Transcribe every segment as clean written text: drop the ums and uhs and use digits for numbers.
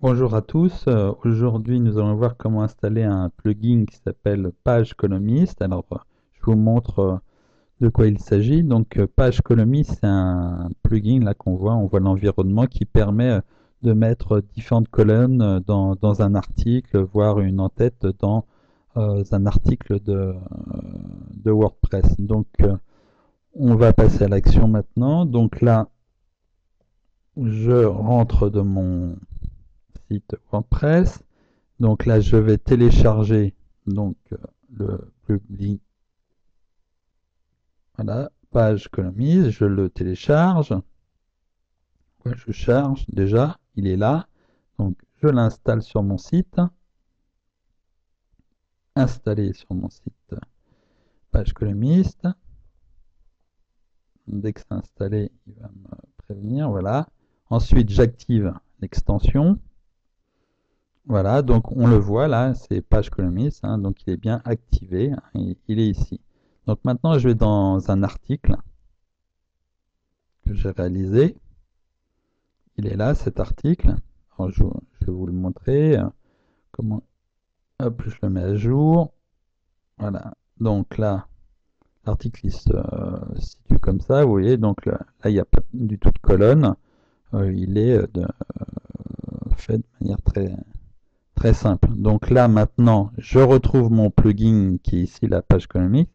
Bonjour à tous. Aujourd'hui, nous allons voir comment installer un plugin qui s'appelle Page Columnist. Alors, je vous montre de quoi il s'agit. Donc, Page Columnist, c'est un plugin là qu'on voit. On voit l'environnement qui permet de mettre différentes colonnes dans un article, voire une en-tête dans un article de WordPress. Donc, on va passer à l'action maintenant. Donc là, je rentre de mon site WordPress. Donc là, je vais télécharger donc le plugin, voilà, page columniste, je le télécharge. Ouais, je charge déjà, il est là. Donc je l'installe sur mon site, installé sur mon site page columniste. Dès que c'est installé, il va me prévenir, voilà. Ensuite, j'active l'extension. Voilà, donc on le voit là, c'est page columniste, hein, donc il est bien activé, hein, il est ici. Donc maintenant, je vais dans un article que j'ai réalisé. Il est là, cet article. Alors, je vais vous le montrer. Comment, hop, je le mets à jour. Voilà. Donc là, l'article il se situe comme ça, vous voyez. Donc là, il n'y a pas du tout de colonne. Il est fait de manière très simple. Donc là, maintenant, je retrouve mon plugin qui est ici, la page colonnique.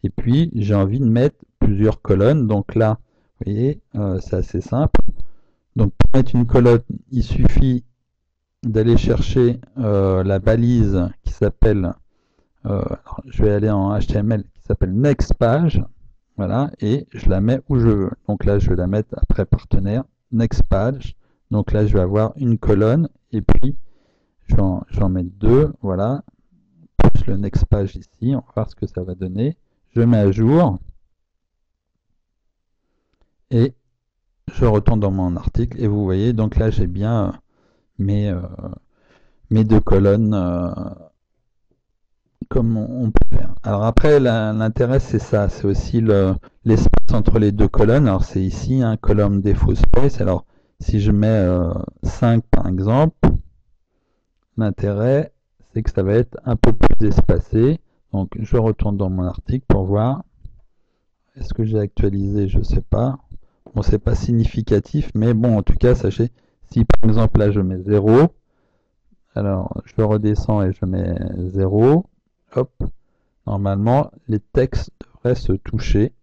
Et puis, j'ai envie de mettre plusieurs colonnes. Donc là, vous voyez, c'est assez simple. Donc pour mettre une colonne, il suffit d'aller chercher la balise qui s'appelle, je vais aller en HTML, qui s'appelle Next Page, voilà, et je la mets où je veux. Donc là, je vais la mettre après partenaire, Next Page. Donc là, je vais avoir une colonne, et puis je vais en mettre deux, voilà, plus le Next Page ici, on va voir ce que ça va donner. Je mets à jour, et je retourne dans mon article, et vous voyez, donc là, j'ai bien mes, mes deux colonnes comme on peut faire. Alors après, l'intérêt, c'est ça, c'est aussi l'espace entre les deux colonnes. Alors c'est ici, un colonne défaut space. Alors si je mets 5 par exemple, l'intérêt, c'est que ça va être un peu plus espacé. Donc je retourne dans mon article pour voir. Est-ce que j'ai actualisé? Je ne sais pas. Bon, c'est pas significatif, mais bon, en tout cas, sachez, si par exemple là je mets 0, alors je redescends et je mets 0, hop, normalement les textes devraient se toucher.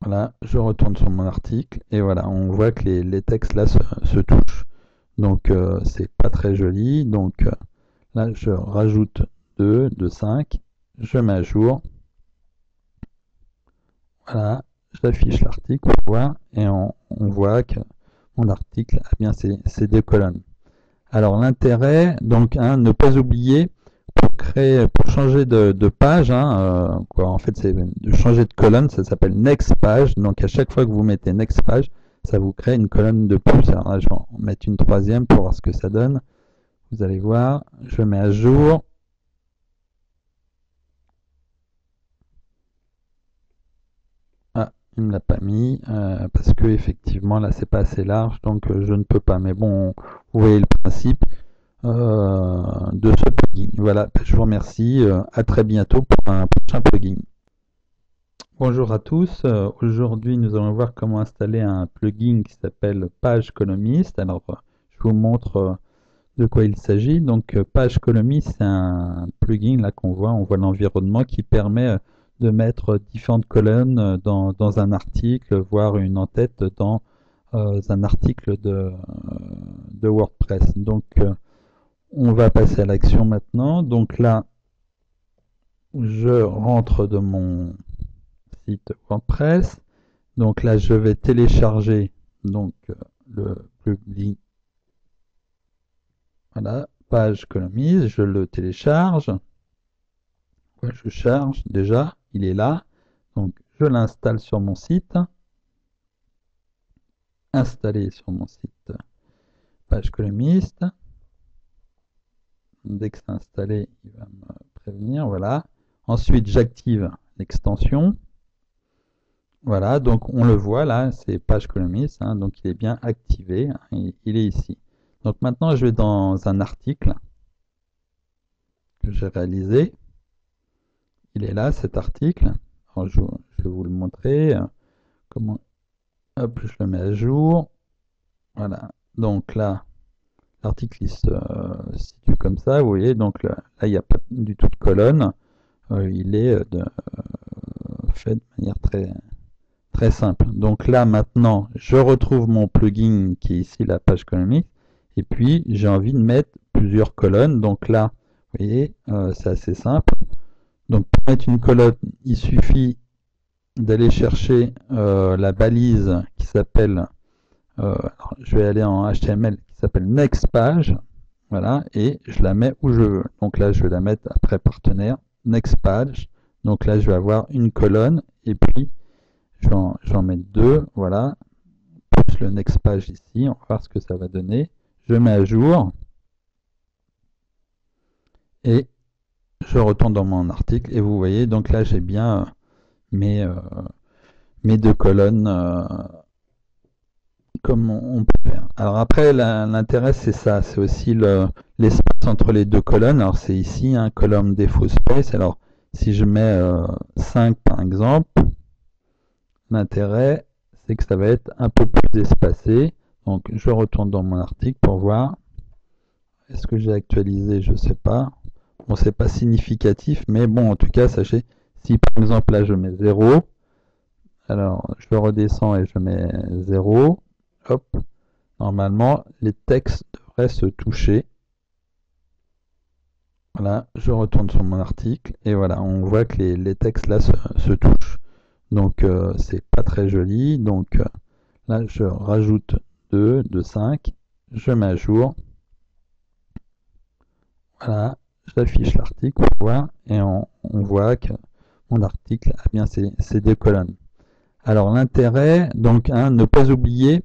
Voilà, je retourne sur mon article et voilà, on voit que les textes là se touchent. Donc c'est pas très joli. Donc là je rajoute 2 de 5, je mets à jour. Voilà, j'affiche l'article pour voir et on voit que mon article a bien ces deux colonnes. Alors l'intérêt, donc ne pas oublier pour changer de page, hein, quoi, en fait c'est de changer de colonne, ça s'appelle Next Page. Donc à chaque fois que vous mettez Next Page, ça vous crée une colonne de plus. Alors là je vais en mettre une troisième pour voir ce que ça donne. Vous allez voir, je mets à jour. Ah, il ne me l'a pas mis parce que effectivement là c'est pas assez large, donc je ne peux pas. Mais bon, vous voyez le principe de ce plugin. Voilà, je vous remercie. À très bientôt pour un prochain plugin. Bonjour à tous. Aujourd'hui, nous allons voir comment installer un plugin qui s'appelle Page Columnist. Alors, je vous montre de quoi il s'agit. Donc, Page Columnist, c'est un plugin là qu'on voit. On voit l'environnement qui permet de mettre différentes colonnes dans un article, voire une en-tête dans un article de WordPress. Donc, on va passer à l'action maintenant. Donc là, je rentre de mon site WordPress. Donc là, je vais télécharger donc le plugin, voilà, page columniste, je le télécharge. Ouais, je charge déjà, il est là. Donc je l'installe sur mon site, installé sur mon site page columniste. Dès que c'est installé, il va me prévenir, voilà. Ensuite, j'active l'extension. Voilà, donc on le voit là, c'est page columniste, hein, donc il est bien activé, hein, il est ici. Donc maintenant, je vais dans un article que j'ai réalisé. Il est là, cet article. Alors, je vais vous le montrer. Comment, hop, je le mets à jour. Voilà. Donc là, l'article il se situe comme ça, vous voyez. Donc là, il n'y a pas du tout de colonne. Il est fait de manière très simple. Donc là, maintenant, je retrouve mon plugin qui est ici, la page colonnique. Et puis, j'ai envie de mettre plusieurs colonnes. Donc là, vous voyez, c'est assez simple. Donc pour mettre une colonne, il suffit d'aller chercher la balise qui s'appelle, je vais aller en HTML, qui s'appelle next page, voilà, et je la mets où je veux. Donc là, je vais la mettre après partenaire, next page. Donc là, je vais avoir une colonne, et puis je vais en mettre deux, voilà, plus le next page ici, on va voir ce que ça va donner. Je mets à jour, et je retourne dans mon article, et vous voyez, donc là, j'ai bien mes, euh, mes deux colonnes comme on peut faire. Alors après, l'intérêt, c'est ça, c'est aussi l'espace entre les deux colonnes. Alors c'est ici, un colonne défaut space. Alors si je mets 5 par exemple, l'intérêt, c'est que ça va être un peu plus espacé. Donc je retourne dans mon article pour voir. Est-ce que j'ai actualisé? Je ne sais pas. Bon, c'est pas significatif, mais bon, en tout cas, sachez, si par exemple là je mets 0, alors je redescends et je mets 0, hop, normalement, les textes devraient se toucher. Voilà, je retourne sur mon article et voilà, on voit que les textes là se touchent. Donc c'est pas très joli. Donc là, je rajoute 2 de 5, je mets à jour. Voilà, j'affiche l'article pour voir et on voit que mon article a bien ces deux colonnes. Alors l'intérêt, donc ne pas oublier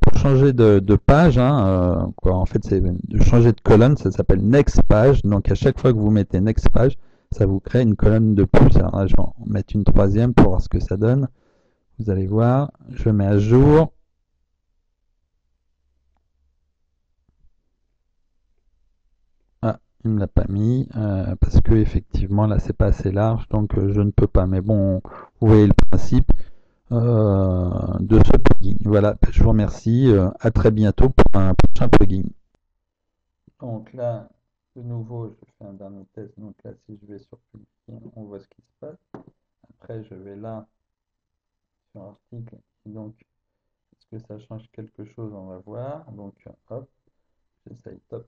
pour changer de page, quoi, en fait, c'est de changer de colonne, ça s'appelle next page. Donc à chaque fois que vous mettez next page, ça vous crée une colonne de plus. Alors là, je vais en mettre une troisième pour voir ce que ça donne. Vous allez voir, je mets à jour. Ah, il ne me l'a pas mis parce que effectivement là c'est pas assez large, donc je ne peux pas. Mais bon, vous voyez le principe de ce plugin. Voilà, je vous remercie. À très bientôt pour un prochain plugin. Donc là, de nouveau, je fais un dernier test. Donc là, si je vais sur plugin, on voit ce qui se passe. Après, je vais là sur article. Donc, est-ce que ça change quelque chose? On va voir. Donc, hop, j'essaye. Top.